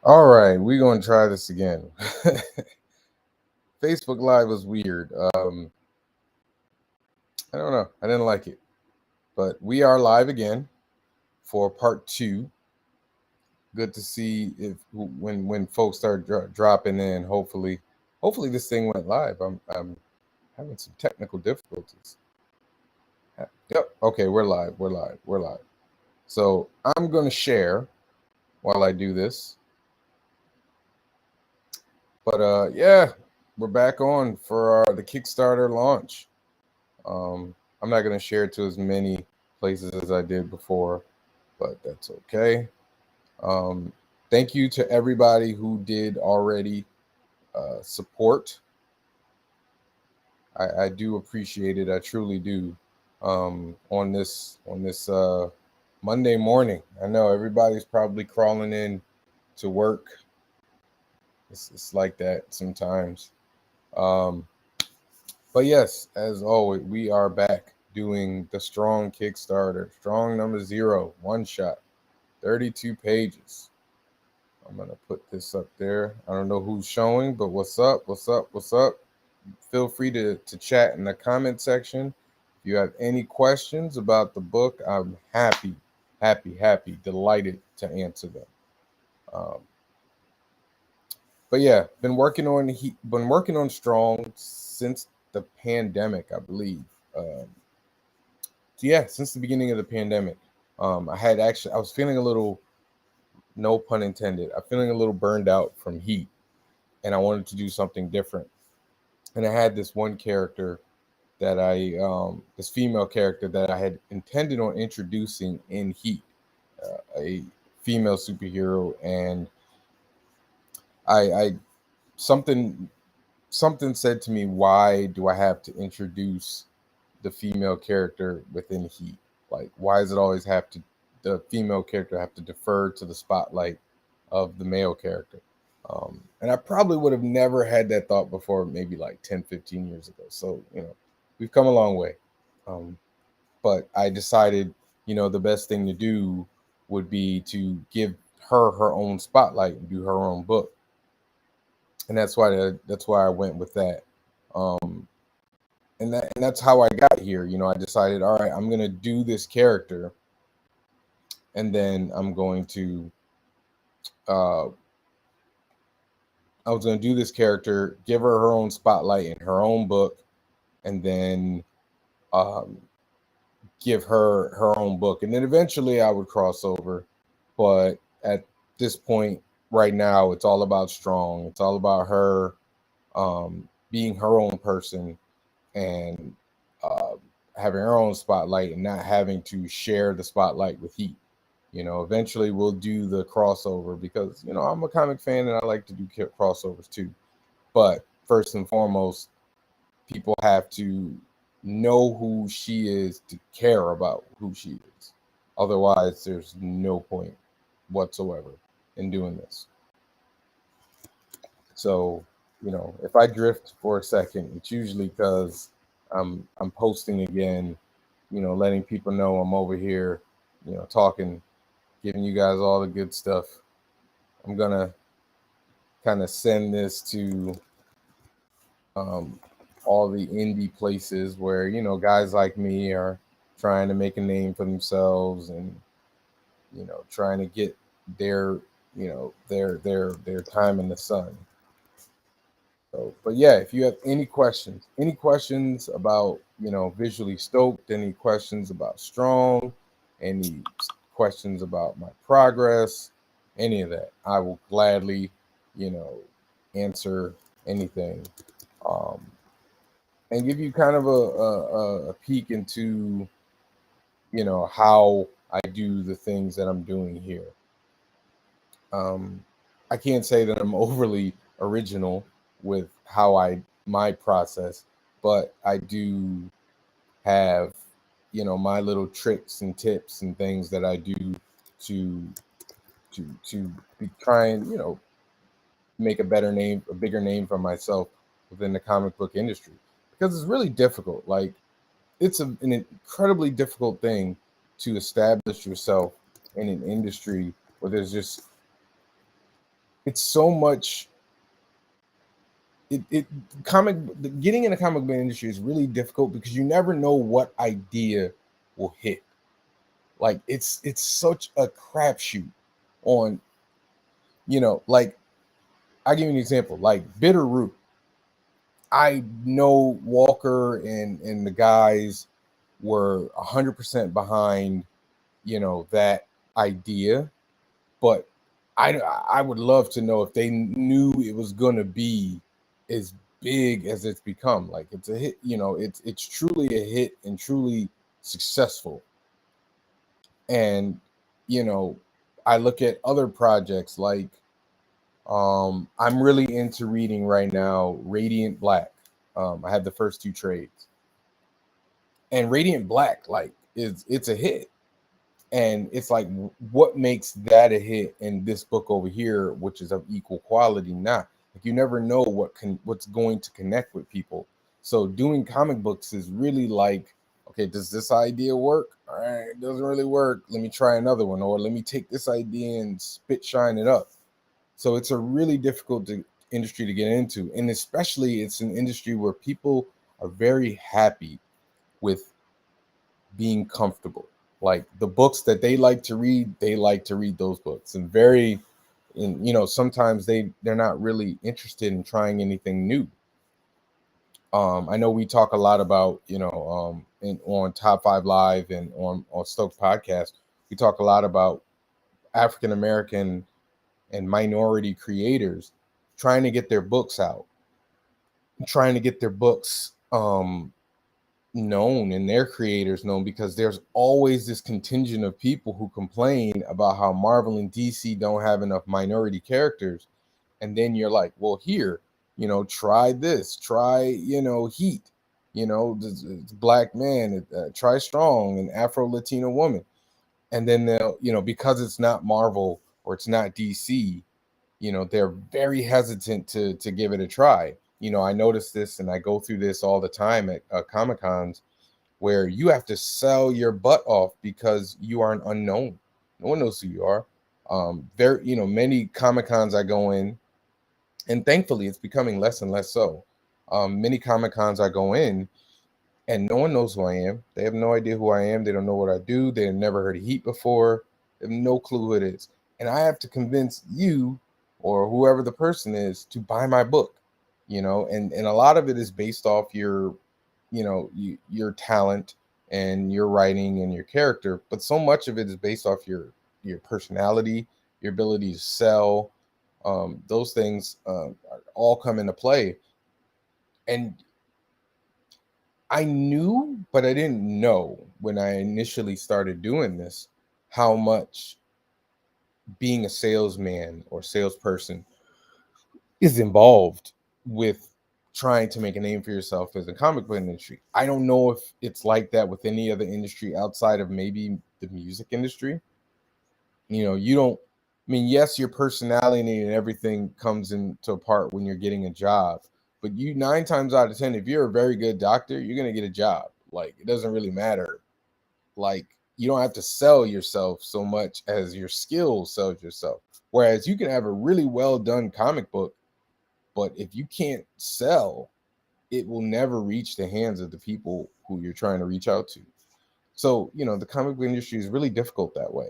All right, we're gonna try this again. Facebook Live was weird. I don't know. I didn't like it, but we are live again for part two. Good to see if when folks start dropping in. Hopefully this thing went live. I'm having some technical difficulties. Yep. Okay, we're live. We're live. We're live. So I'm gonna share while I do this. But yeah, we're back on for the Kickstarter launch. I'm not going to share to as many places as I did before, but that's okay. Thank you to everybody who did already support. I do appreciate it. I truly do. On this Monday morning, I know everybody's probably crawling in to work. It's like that sometimes. Um, But yes, as always, we are back doing the Strong Kickstarter. Strong number 0, one shot, 32 pages. I'm going to put this up there. I don't know who's showing, but what's up? What's up? What's up? Feel free to chat in the comment section. If you have any questions about the book, I'm happy, delighted to answer them. Um, but yeah, been working on Strong since the pandemic, I believe. So yeah, since the beginning of the pandemic, I was feeling a little, no pun intended, I'm feeling a little burned out from Heat, and I wanted to do something different. And I had this one character this female character that I had intended on introducing in Heat, a female superhero, and I something something said to me, why do I have to introduce the female character within Heat? Like, why does it always have to the female character have to defer to the spotlight of the male character? And I probably would have never had that thought before, maybe like 10, 15 years ago. So, we've come a long way. Um, but I decided, the best thing to do would be to give her her own spotlight and do her own book. And that's why I went with that. Um, and that's how I got here. I decided, all right, I'm gonna do this character, and then uh, I was gonna do this character, give her her own spotlight in her own book, and then um, give her her own book, and then eventually I would cross over. But at this point, right now, it's all about Strong. It's all about her being her own person and uh, having her own spotlight and not having to share the spotlight with Heat. Eventually we'll do the crossover because, I'm a comic fan and I like to do crossovers too. But first and foremost, people have to know who she is to care about who she is. Otherwise, there's no point whatsoever in doing this. So, if I drift for a second, it's usually because I'm posting again, letting people know I'm over here, talking, giving you guys all the good stuff. I'm gonna kind of send this to um, all the indie places where guys like me are trying to make a name for themselves and trying to get their their time in the sun. So, but yeah, if you have any questions about, Visually Stoked, any questions about Strong, any questions about my progress, any of that, I will gladly, answer anything, um, and give you kind of a peek into, how I do the things that I'm doing here. I can't say that I'm overly original with my process, but I do have, my little tricks and tips and things that I do to to be trying, make a bigger name for myself within the comic book industry, because it's really difficult. Like, it's an incredibly difficult thing to establish yourself in an industry where there's just it's so much. It comic Getting in the comic book industry is really difficult because you never know what idea will hit. Like it's such a crapshoot on, like I give you an example, like Bitterroot. I know Walker and the guys were 100% behind, that idea, but I would love to know if they knew it was going to be as big as it's become. Like it's a hit, it's truly a hit and truly successful. And I look at other projects like I'm really into reading right now Radiant Black. I have the first two trades, and Radiant Black, like, it's a hit. And it's like, what makes that a hit and this book over here, which is of equal quality, not? Like, you never know what's going to connect with people. So doing comic books is really like, okay, does this idea work? All right, it doesn't really work. Let me try another one, or let me take this idea and shine it up. So it's a really difficult industry to get into, and especially it's an industry where people are very happy with being comfortable. Like the books that they like to read those books, and sometimes they're not really interested in trying anything new. I know we talk a lot about, on Top 5 Live and on Stoke Podcast, we talk a lot about African American and minority creators trying to get their books out, trying to get their books known and their creators known, because there's always this contingent of people who complain about how Marvel and DC don't have enough minority characters. And then you're like, well, here, try this, try, Heat, this black man, try Strong, an Afro Latino woman. And then they'll, because it's not Marvel or it's not DC, they're very hesitant to give it a try. I notice this, and I go through this all the time at Comic Cons, where you have to sell your butt off because you are an unknown. No one knows who you are. Many Comic Cons I go in, and thankfully it's becoming less and less so. Many Comic Cons I go in, and no one knows who I am. They have no idea who I am. They don't know what I do. They've never heard of Heat before. They have no clue who it is. And I have to convince you or whoever the person is to buy my book, and a lot of it is based off your talent and your writing and your character, but so much of it is based off your personality, your ability to sell. Those things all come into play. And I knew, but I didn't know when I initially started doing this, how much being a salesman or salesperson is involved with trying to make a name for yourself as a comic book industry. I don't know if it's like that with any other industry outside of maybe the music industry. You don't, I mean, yes, your personality and everything comes into a part when you're getting a job, but you 9 times out of 10, if you're a very good doctor, you're going to get a job. Like, it doesn't really matter. Like, you don't have to sell yourself so much as your skill sells yourself. Whereas you can have a really well done comic book, but if you can't sell, it will never reach the hands of the people who you're trying to reach out to. So, the comic book industry is really difficult that way.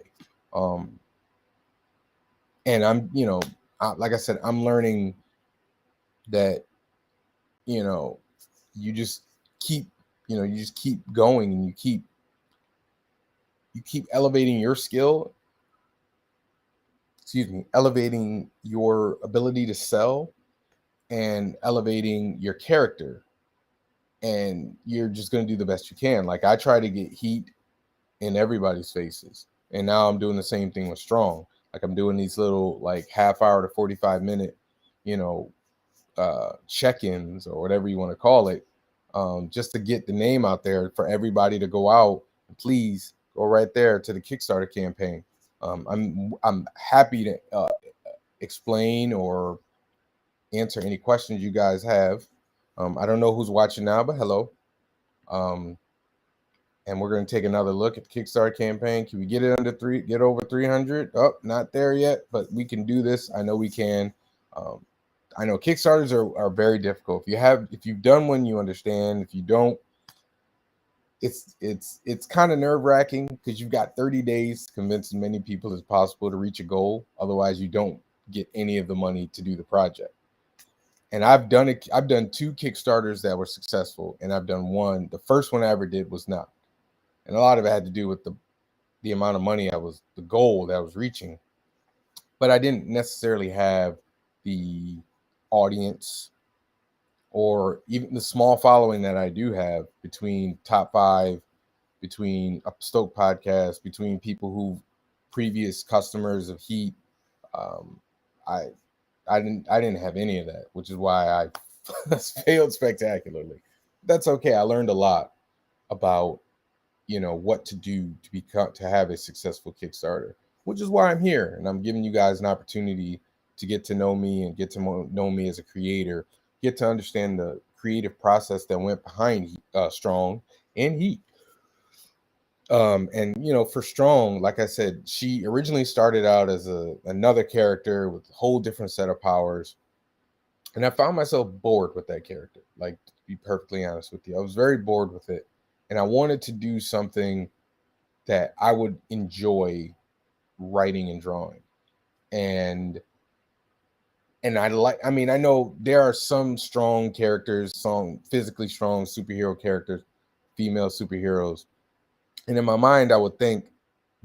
And like I said, I'm learning that, you just keep, going, and you keep elevating your skill, elevating your ability to sell and elevating your character. And you're just going to do the best you can. Like, I try to get Heat in everybody's faces. And now I'm doing the same thing with Strong. Like, I'm doing these little, like, half hour to 45-minute, check-ins or whatever you want to call it, just to get the name out there for everybody to go out and please go right there to the Kickstarter campaign. I'm happy to explain or answer any questions you guys have. I don't know who's watching now, but hello. and we're going to take another look at the Kickstarter campaign. Can we get it get over 300? Oh, not there yet, but we can do this. I know we can. I know Kickstarters are very difficult. If you've done one, you understand. If you don't, it's kind of nerve-wracking because you've got 30 days to convince as many people as possible to reach a goal. Otherwise, you don't get any of the money to do the project. And I've done 2 Kickstarters that were successful, and I've done one. The first one I ever did was not. And a lot of it had to do with the amount of money the goal that I was reaching. But I didn't necessarily have the audience or even the small following that I do have between top 5, between Up Stoke podcast, between people who previous customers of Heat. I didn't have any of that, which is why I failed spectacularly. That's okay. I learned a lot about what to do to have a successful Kickstarter, which is why I'm here, and I'm giving you guys an opportunity to get to know me and get to know me as a creator, get to understand the creative process that went behind Strong and Heat. And for Strong, like I said, she originally started out as another character with a whole different set of powers, and I found myself bored with that character. Like, to be perfectly honest with you, I was very bored with it, and I wanted to do something that I would enjoy writing and drawing. And I know there are some strong characters, some physically strong superhero characters, female superheroes. And in my mind, I would think,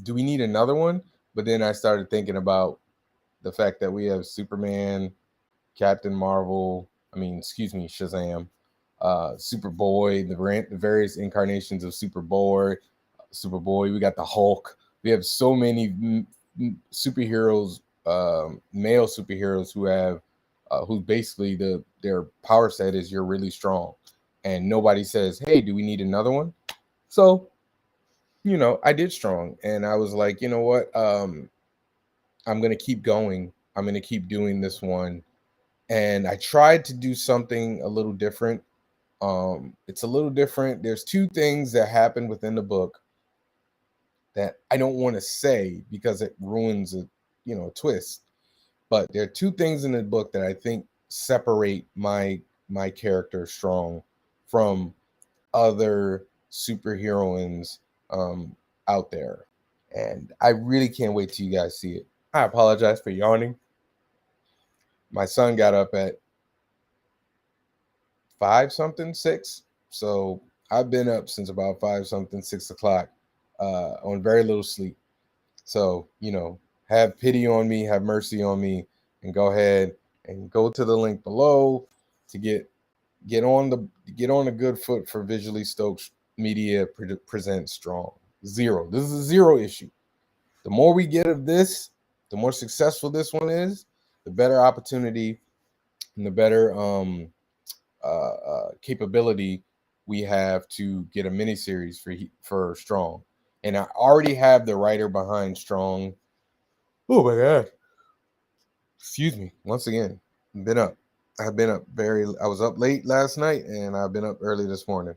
do we need another one? But then I started thinking about the fact that we have Superman, Captain Marvel, Shazam, Superboy, the various incarnations of Superboy. We got the Hulk. We have so many superheroes, male superheroes who basically their power set is you're really strong, and nobody says, hey, do we need another one? So I did Strong, and I was like, you know what, I'm gonna keep going. I'm gonna keep doing this one. And I tried to do something a little different. It's a little different. There's 2 things that happen within the book that I don't want to say because it ruins a twist. But there are 2 things in the book that I think separate my character Strong from other superheroines out there. And I really can't wait till you guys see it. I apologize for yawning. My son got up at 6. So I've been up since about 6 o'clock on very little sleep. So, have pity on me, have mercy on me, and go ahead and go to the link below to get on a good foot for Visually Stoked Media presents Strong. Zero. This is a 0 issue. The more we get of this, the more successful this one is, the better opportunity and the better capability we have to get a miniseries for Strong. And I already have the writer behind Strong. Oh my God. Excuse me. Once again, I've been up I was up late last night, and I've been up early this morning.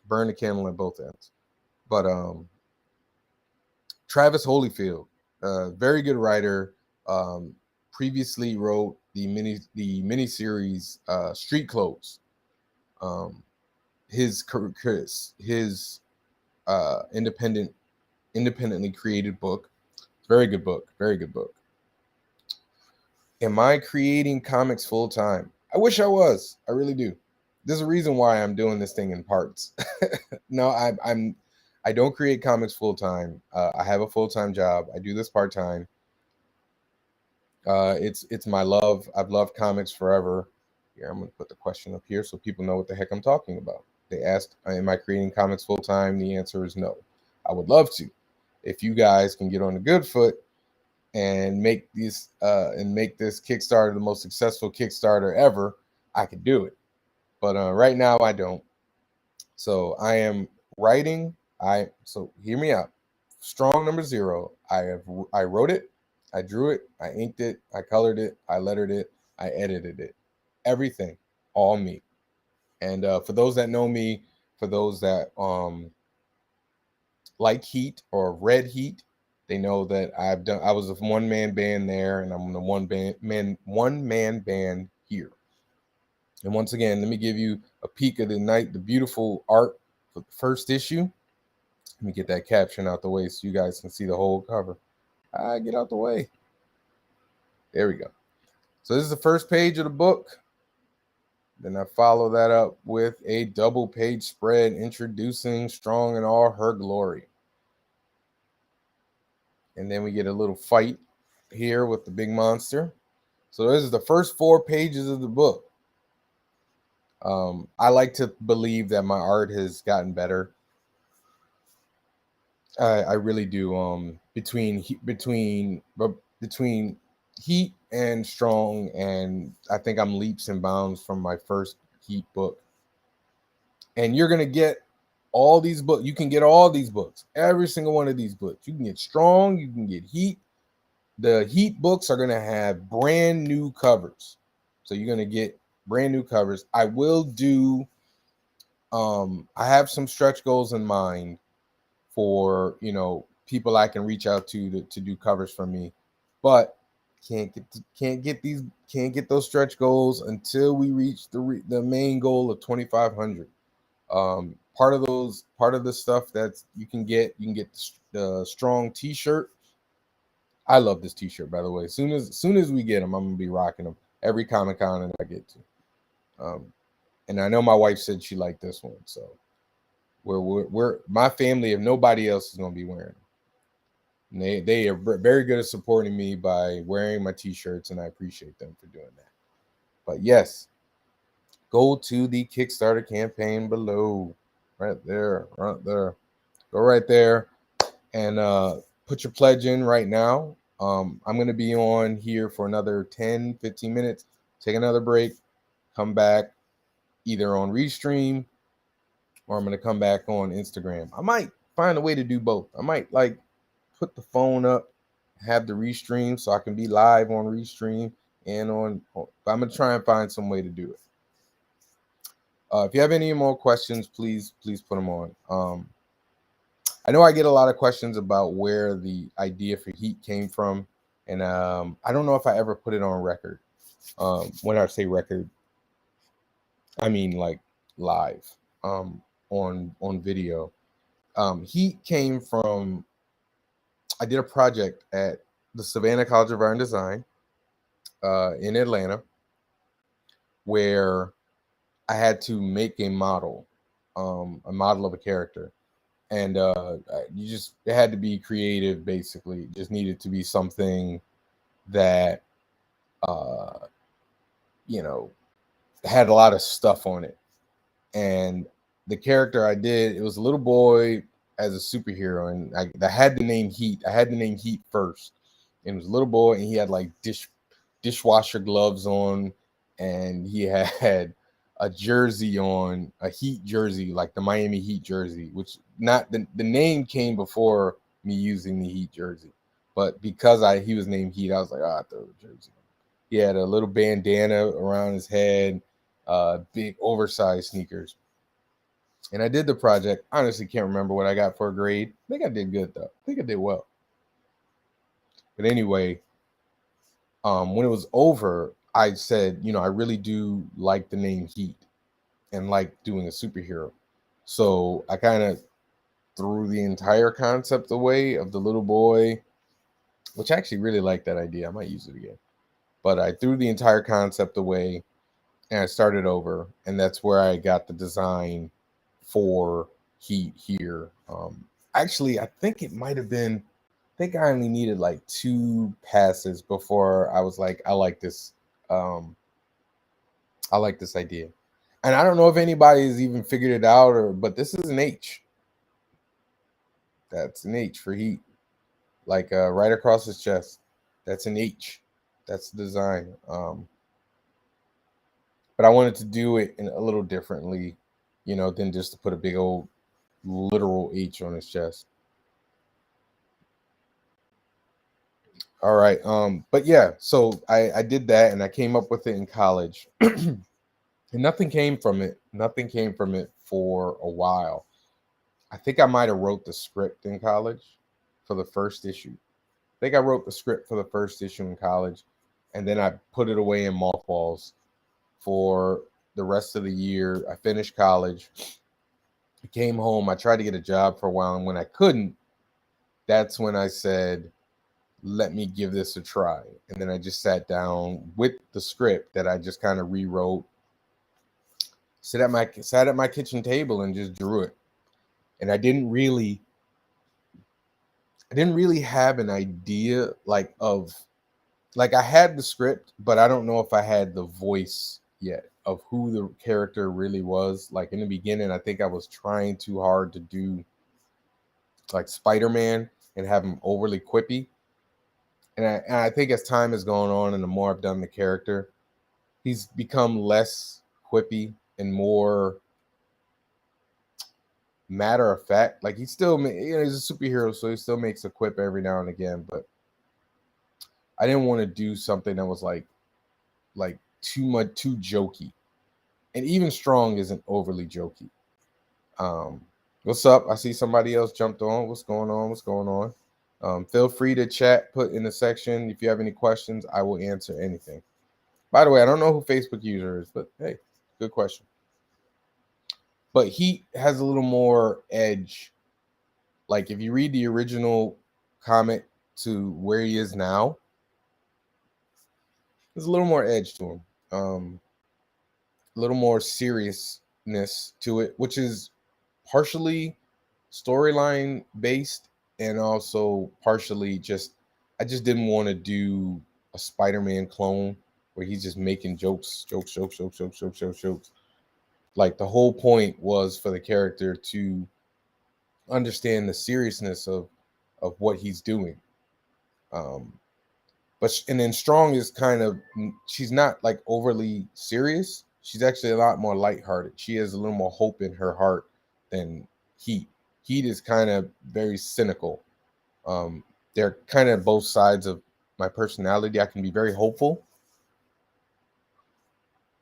Burn the candle at both ends. But Travis Holyfield, very good writer. Previously wrote the miniseries Street Clothes. His independently created book. Very good book. Very good book. Am I creating comics full time? I wish I was. I really do. There's a reason why I'm doing this thing in parts. No, I don't create comics full time. I have a full time job. I do this part time. It's my love. I've loved comics forever. Here, I'm gonna put the question up here so people know what the heck I'm talking about. They asked, "Am I creating comics full time?" The answer is no. I would love to. If you guys can get on a good foot and make this Kickstarter the most successful Kickstarter ever, I could do it. But right now I don't. So I am writing. So hear me out. Strong number 0. I wrote it, I drew it, I inked it, I colored it, I lettered it, I edited it. Everything, all me. And for those that know me, for those that like Heat or Red Heat, they know that I was a one-man band there, and I'm the one-man band here. And once again, let me give you a peek of the beautiful art for the first issue. Let me get that caption out the way so you guys can see the whole cover. Get out the way. There we go. So this is the first page of the book. Then I follow that up with a double page spread introducing Strong in all her glory. And then we get a little fight here with the big monster. So this is the first 4 pages of the book. I like to believe that my art has gotten better. I really do. Between Heat and Strong, and I think I'm leaps and bounds from my first Heat book. And you're gonna get all these books. You can get all these books, every single one of these books. You can get Strong, you can get Heat. The Heat books are gonna have brand new covers, so you're gonna get brand new covers. I will do. I have some stretch goals in mind for people I can reach out to do covers for me, but can't get those stretch goals until we reach the main goal of 2,500. Part of the stuff that's you can get the Strong t-shirt. I love this t-shirt, by the way. As soon as we get them, I'm gonna be rocking them every Comic-Con that I get to. And I know my wife said she liked this one, so we're my family, if nobody else is gonna be wearing them. And they are very good at supporting me by wearing my t-shirts, and I appreciate them for doing that. But yes, go to the Kickstarter campaign below, right there. Go right there and put your pledge in right now. I'm going to be on here for another 10, 15 minutes, take another break, come back either on Restream or I'm going to come back on Instagram. I might find a way to do both. I might like put the phone up, have the Restream so I can be live on Restream and I'm going to try and find some way to do it. If you have any more questions, please put them on. I know I get a lot of questions about where the idea for Heat came from, and I don't know if I ever put it on record. When I say record, I mean like live on video. Heat came from, I did a project at the Savannah College of Art and Design in Atlanta where I had to make a model of a character. And it had to be creative, basically. It just needed to be something that, had a lot of stuff on it. And the character I did, it was a little boy as a superhero. And I had the name Heat. I had the name Heat first. And it was a little boy, and he had like dishwasher gloves on. And he had a jersey on, a Heat jersey, like the Miami Heat jersey, which not the name came before me using the Heat jersey, but because he was named Heat, I was like, I throw the jersey. He had a little bandana around his head, big oversized sneakers. And I did the project. Honestly, can't remember what I got for a grade. I think I did good though. I think I did well. But anyway, when it was over, I said, I really do like the name Heat and like doing a superhero. So I kind of threw the entire concept away of the little boy, which I actually really like that idea. I might use it again. But I threw the entire concept away and I started over. And that's where I got the design for Heat here. Actually, I think it might have been, I think I only needed like 2 passes before I was like, I like this. I like this idea. And I don't know if anybody has even figured it out, but this is an H. That's an H for Heat. Like right across his chest. That's an H. That's the design. But I wanted to do it a little differently, than just to put a big old literal H on his chest. All right. But yeah, so I did that and I came up with it in college. And nothing came from it. Nothing came from it for a while. I think I might have wrote the script in college for the first issue. I think I wrote the script for the first issue in college, and then I put it away in mothballs for the rest of the year. I finished college. I came home. I tried to get a job for a while, and when I couldn't, that's when I said, let me give this a try. And then I just sat down with the script that I just kind of rewrote, sat at my kitchen table and just drew it. And I didn't really have an idea like I had the script, but I don't know if I had the voice yet of who the character really was. Like in the beginning, I think I was trying too hard to do like Spider-Man and have him overly quippy. And I think as time has gone on and the more I've done the character, he's become less quippy and more matter of fact. Like he's still, he's a superhero, so he still makes a quip every now and again. But I didn't want to do something that was like too jokey. And even Strong isn't overly jokey. What's up? I see somebody else jumped on. What's going on? What's going on? Feel free to chat, put in the section. If you have any questions, I will answer anything. By the way, I don't know who Facebook user is, but hey, good question. But he has a little more edge. Like if you read the original comic to where he is now, there's a little more edge to him. A little more seriousness to it, which is partially storyline based and also partially I just didn't want to do a Spider-Man clone where he's just making jokes. Like the whole point was for the character to understand the seriousness of what he's doing. And then Strong is she's not like overly serious. She's actually a lot more lighthearted. She has a little more hope in her heart than Heat. Heat is kind of very cynical. They're kind of both sides of my personality. I can be very hopeful.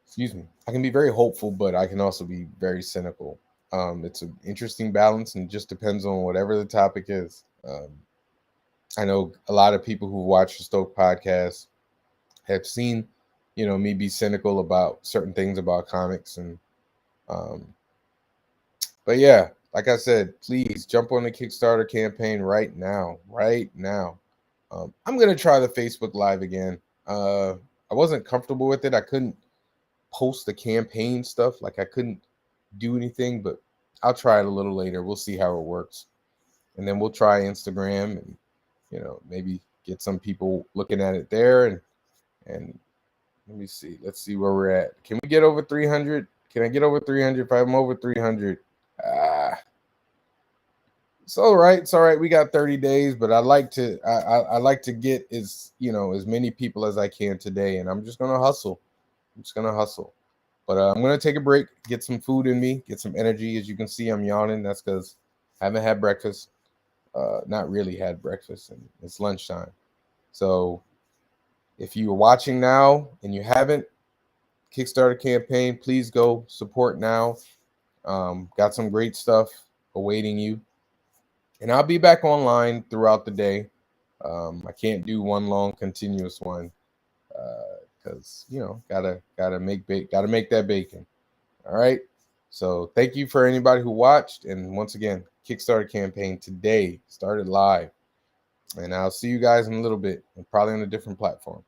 Excuse me. I can be very hopeful, but I can also be very cynical. It's an interesting balance and just depends on whatever the topic is. I know a lot of people who watch the Stoke podcast have seen, me be cynical about certain things about comics. And, but yeah, like I said, please jump on the Kickstarter campaign right now. I'm going to try the Facebook Live again. I wasn't comfortable with it. I couldn't post the campaign stuff. Like I couldn't do anything, but I'll try it a little later. We'll see how it works. And then we'll try Instagram and, maybe get some people looking at it there. And let me see. Let's see where we're at. Can we get over 300? Can I get over 300? If I'm over 300, it's all right. It's all right. We got 30 days, but I like to get as many people as I can today. And I'm just going to hustle. But I'm going to take a break, get some food in me, get some energy. As you can see, I'm yawning. That's because I haven't had breakfast. Not really had breakfast, and it's lunchtime. So if you're watching now and you haven't, Kickstarter campaign, please go support now. Got some great stuff awaiting you. And I'll be back online throughout the day. I can't do one long continuous one because gotta make that bacon. All right. So thank you for anybody who watched. And once again, Kickstarter campaign today started live. And I'll see you guys in a little bit, and probably on a different platform.